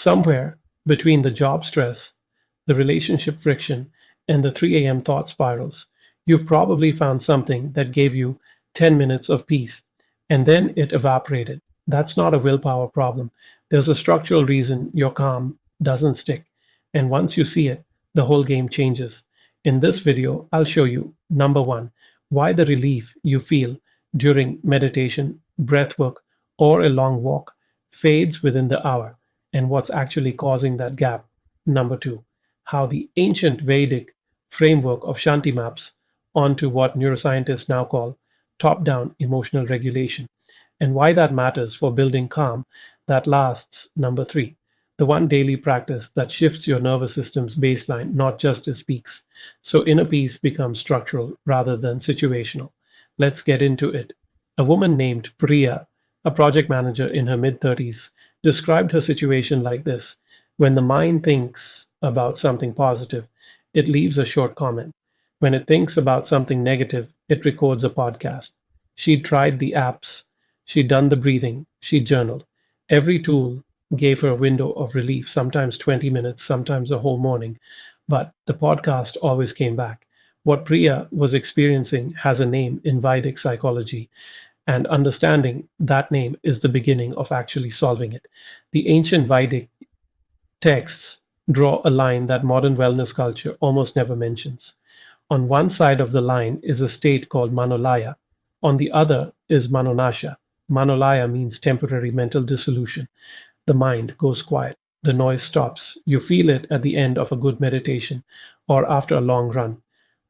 Somewhere between the job stress, the relationship friction, and the 3 a.m. thought spirals, you've probably found something that gave you 10 minutes of peace, and then it evaporated. That's not a willpower problem. There's a structural reason your calm doesn't stick. And once you see it, the whole game changes. In this video, I'll show you number one, why the relief you feel during meditation, breath work, or a long walk fades within the hour, and what's actually causing that gap. Number two, how the ancient Vedic framework of shanti maps onto what neuroscientists now call top down emotional regulation, and why that matters for building calm that lasts. Number three, the one daily practice that shifts your nervous system's baseline, not just its peaks, so inner peace becomes structural rather than situational. Let's get into it. A woman named Priya, a project manager in her mid 30s, described her situation like this: when the mind thinks about something positive, it leaves a short comment. When it thinks about something negative, it records a podcast. She tried the apps, she'd done the breathing, she journaled. Every tool gave her a window of relief, sometimes 20 minutes, sometimes a whole morning, but the podcast always came back. What Priya was experiencing has a name in Vedic psychology, and understanding that name is the beginning of actually solving it. The ancient Vedic texts draw a line that modern wellness culture almost never mentions. On one side of the line is a state called manolaya. On the other is manonasha. Manolaya means temporary mental dissolution. The mind goes quiet. The noise stops. You feel it at the end of a good meditation, or after a long run,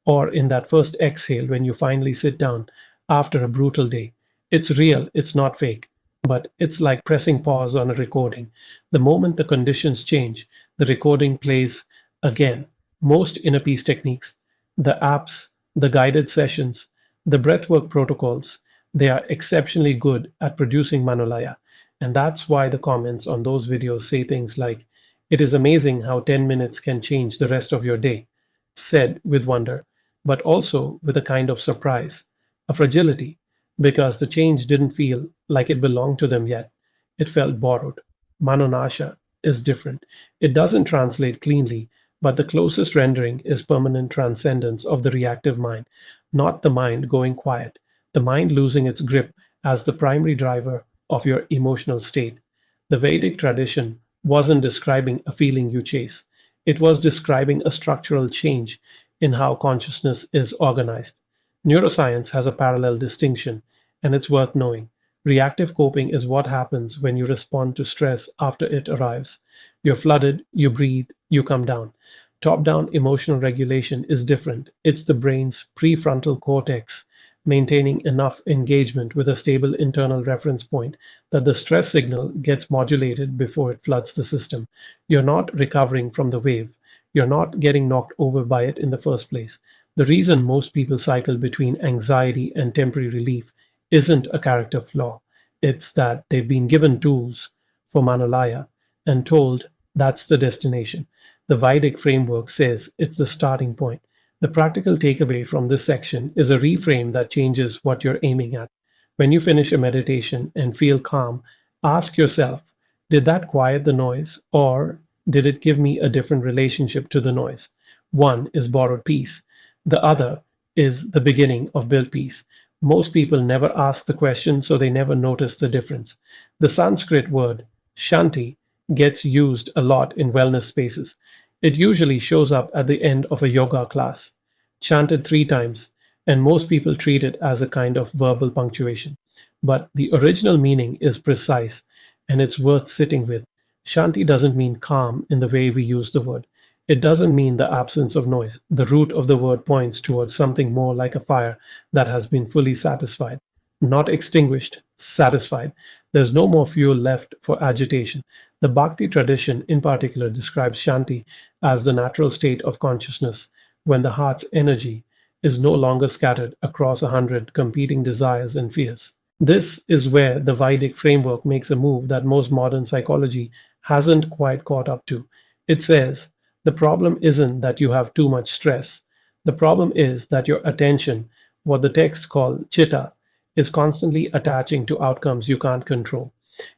or in that first exhale when you finally sit down after a brutal day. It's real, it's not fake, but it's like pressing pause on a recording. The moment the conditions change, the recording plays again. Most inner peace techniques, the apps, the guided sessions, the breathwork protocols, they are exceptionally good at producing manolaya. And that's why the comments on those videos say things like, "It is amazing how 10 minutes can change the rest of your day," said with wonder, but also with a kind of surprise, a fragility, because the change didn't feel like it belonged to them yet. It felt borrowed. Manonasha is different. It doesn't translate cleanly, but the closest rendering is permanent transcendence of the reactive mind, not the mind going quiet, the mind losing its grip as the primary driver of your emotional state. The Vedic tradition wasn't describing a feeling you chase, it was describing a structural change in how consciousness is organized. Neuroscience has a parallel distinction, and it's worth knowing. Reactive coping is what happens when you respond to stress after it arrives. You're flooded, you breathe, you come down. Top down emotional regulation is different. It's the brain's prefrontal cortex maintaining enough engagement with a stable internal reference point that the stress signal gets modulated before it floods the system. You're not recovering from the wave. You're not getting knocked over by it in the first place. The reason most people cycle between anxiety and temporary relief isn't a character flaw. It's that they've been given tools for manolaya and told that's the destination. The Vedic framework says it's the starting point. The practical takeaway from this section is a reframe that changes what you're aiming at. When you finish a meditation and feel calm, ask yourself, did that quiet the noise, or did it give me a different relationship to the noise? One is borrowed peace. The other is the beginning of built peace. Most people never ask the question, so they never notice the difference. The Sanskrit word shanti gets used a lot in wellness spaces. It usually shows up at the end of a yoga class, chanted 3 times, and most people treat it as a kind of verbal punctuation. But the original meaning is precise, and it's worth sitting with. Shanti doesn't mean calm in the way we use the word. It doesn't mean the absence of noise. The root of the word points towards something more like a fire that has been fully satisfied. Not extinguished, satisfied. There's no more fuel left for agitation. The Bhakti tradition in particular describes Shanti as the natural state of consciousness when the heart's energy is no longer scattered across 100 competing desires and fears. This is where the Vedic framework makes a move that most modern psychology hasn't quite caught up to. It says, the problem isn't that you have too much stress. The problem is that your attention, what the texts call chitta, is constantly attaching to outcomes you can't control.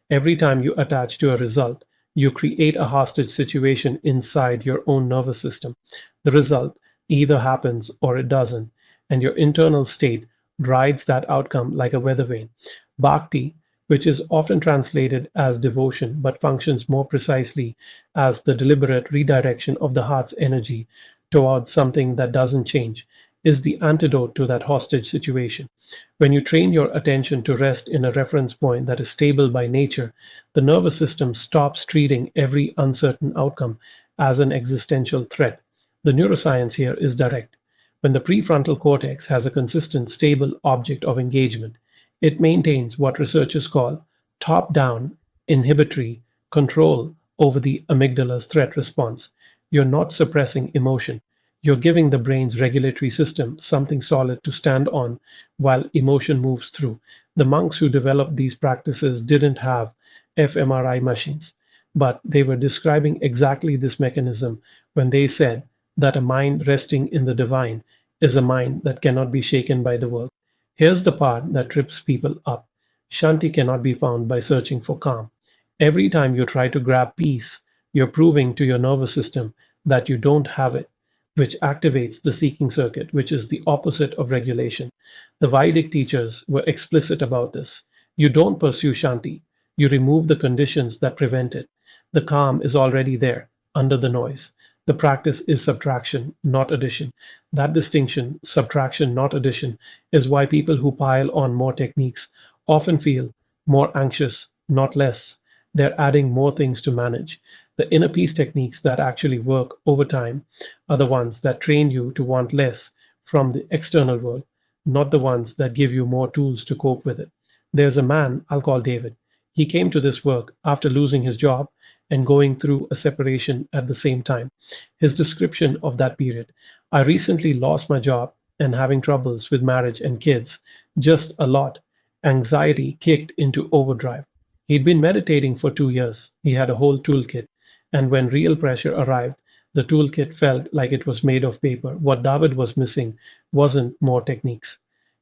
Every time you attach to a result, You create a hostage situation inside your own nervous system. The result either happens or it doesn't, and your internal state rides that outcome like a weather vane. Bhakti, which is often translated as devotion but functions more precisely as the deliberate redirection of the heart's energy toward something that doesn't change, is the antidote to that hostage situation. When you train your attention to rest in a reference point that is stable by nature, the nervous system stops treating every uncertain outcome as an existential threat. The neuroscience here is direct. When the prefrontal cortex has a consistent, stable object of engagement, it maintains what researchers call top down inhibitory control over the amygdala's threat response. You're not suppressing emotion. You're giving the brain's regulatory system something solid to stand on while emotion moves through. The monks who developed these practices didn't have fMRI machines, but they were describing exactly this mechanism when they said that a mind resting in the divine is a mind that cannot be shaken by the world. Here's the part that trips people up. Shanti cannot be found by searching for calm. Every time you try to grab peace, you're proving to your nervous system that you don't have it, which activates the seeking circuit, which is the opposite of regulation. The Vedic teachers were explicit about this. You don't pursue Shanti, you remove the conditions that prevent it. The calm is already there, under the noise. The practice is subtraction, not addition. That distinction, subtraction, not addition, is why people who pile on more techniques often feel more anxious, not less. They're adding more things to manage. The inner peace techniques that actually work over time are the ones that train you to want less from the external world, not the ones that give you more tools to cope with it. There's a man I'll call David. He came to this work after losing his job and going through a separation at the same time. His description of that period: I recently lost my job and having troubles with marriage and kids, just a lot. Anxiety kicked into overdrive. He'd been meditating for 2 years. He had a whole toolkit. And when real pressure arrived, the toolkit felt like it was made of paper. What David was missing wasn't more techniques.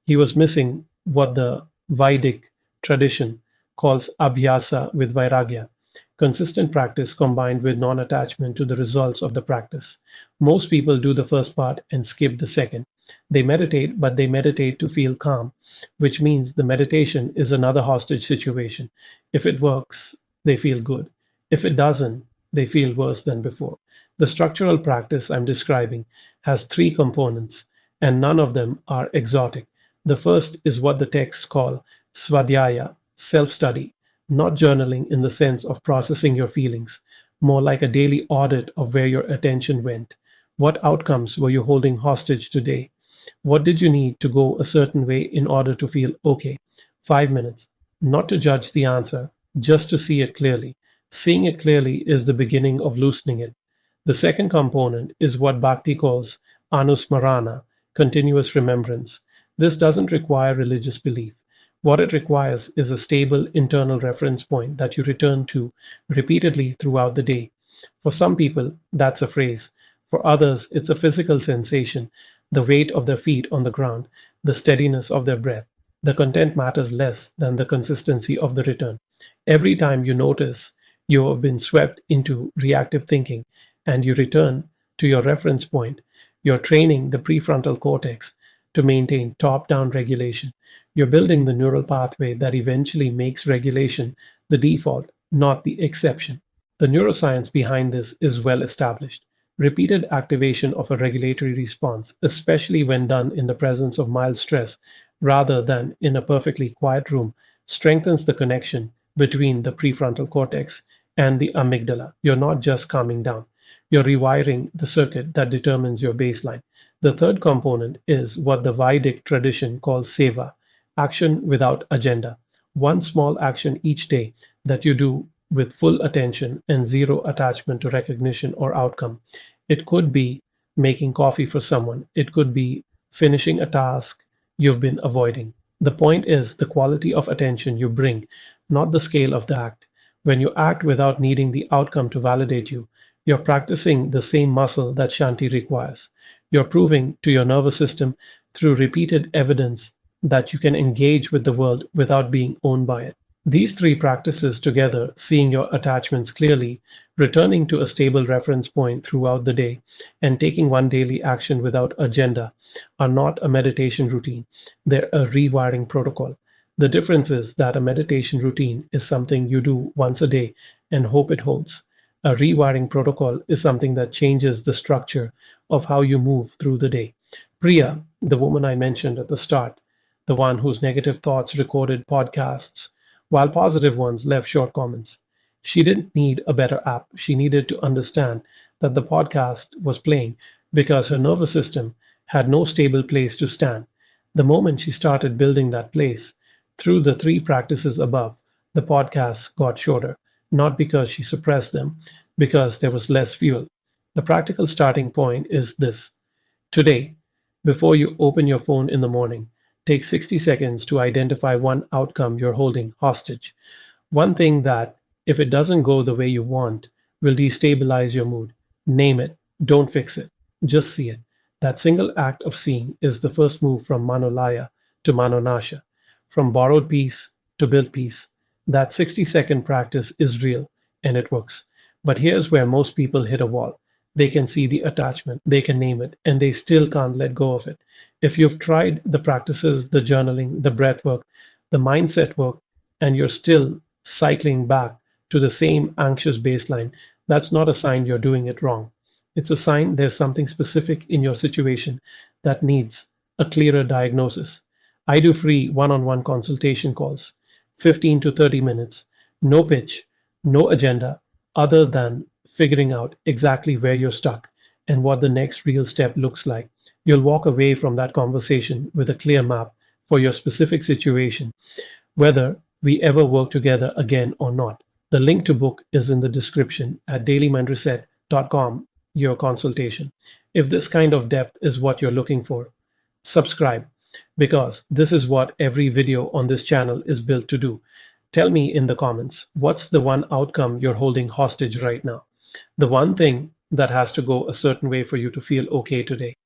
He was missing what the Vedic tradition calls abhyasa with vairagya, consistent practice combined with non attachment to the results of the practice. Most people do the first part and skip the second. They meditate, but they meditate to feel calm, which means the meditation is another hostage situation. If it works, they feel good. If it doesn't, they feel worse than before. The structural practice I'm describing has three components, and none of them are exotic. The first is what the texts call svadhyaya, self study, not journaling in the sense of processing your feelings, more like a daily audit of where your attention went. What outcomes were you holding hostage today? What did you need to go a certain way in order to feel okay? 5 minutes. Not to judge the answer, just to see it clearly. Seeing it clearly is the beginning of loosening it. The second component is what Bhakti calls anusmarana, continuous remembrance. This doesn't require religious belief. What it requires is a stable internal reference point that you return to repeatedly throughout the day. For some people, that's a phrase. For others, it's a physical sensation, the weight of their feet on the ground, the steadiness of their breath. The content matters less than the consistency of the return. Every time you notice you have been swept into reactive thinking and you return to your reference point, you're training the prefrontal cortex to maintain top down regulation. You're building the neural pathway that eventually makes regulation the default, not the exception. The neuroscience behind this is well established. Repeated activation of a regulatory response, especially when done in the presence of mild stress rather than in a perfectly quiet room, strengthens the connection between the prefrontal cortex and the amygdala. You're not just calming down, you're rewiring the circuit that determines your baseline. The third component is what the Vedic tradition calls seva, action without agenda. One small action each day that you do with full attention and zero attachment to recognition or outcome. It could be making coffee for someone, it could be finishing a task you've been avoiding. The point is the quality of attention you bring, not the scale of the act. When you act without needing the outcome to validate you, you're practicing the same muscle that Shanti requires. You're proving to your nervous system through repeated evidence that you can engage with the world without being owned by it. These three practices together, seeing your attachments clearly, returning to a stable reference point throughout the day, and taking one daily action without agenda, are not a meditation routine. They're a rewiring protocol. The difference is that a meditation routine is something you do once a day and hope it holds. A rewiring protocol is something that changes the structure of how you move through the day. Priya, the woman I mentioned at the start, the one whose negative thoughts recorded podcasts, while positive ones left short comments. She didn't need a better app. She needed to understand that the podcast was playing because her nervous system had no stable place to stand. The moment she started building that place, through the three practices above, the podcasts got shorter, not because she suppressed them, because there was less fuel. The practical starting point is this. Today, before you open your phone in the morning, take 60 seconds to identify one outcome you're holding hostage. One thing that, if it doesn't go the way you want, will destabilize your mood. Name it. Don't fix it. Just see it. That single act of seeing is the first move from Manolaya to Manonasha, from borrowed peace to built peace. That 60-second practice is real and it works. But here's where most people hit a wall. They can see the attachment, they can name it, and they still can't let go of it. If you've tried the practices, the journaling, the breath work, the mindset work, and you're still cycling back to the same anxious baseline, that's not a sign you're doing it wrong. It's a sign there's something specific in your situation that needs a clearer diagnosis. I do free one on one consultation calls, 15 to 30 minutes, no pitch, no agenda, other than figuring out exactly where you're stuck and what the next real step looks like. You'll walk away from that conversation with a clear map for your specific situation, whether we ever work together again or not. The link to book is in the description at dailymindreset.com, your consultation. If this kind of depth is what you're looking for, subscribe because this is what every video on this channel is built to do. Tell me in the comments, what's the one outcome you're holding hostage right now? The one thing that has to go a certain way for you to feel okay today.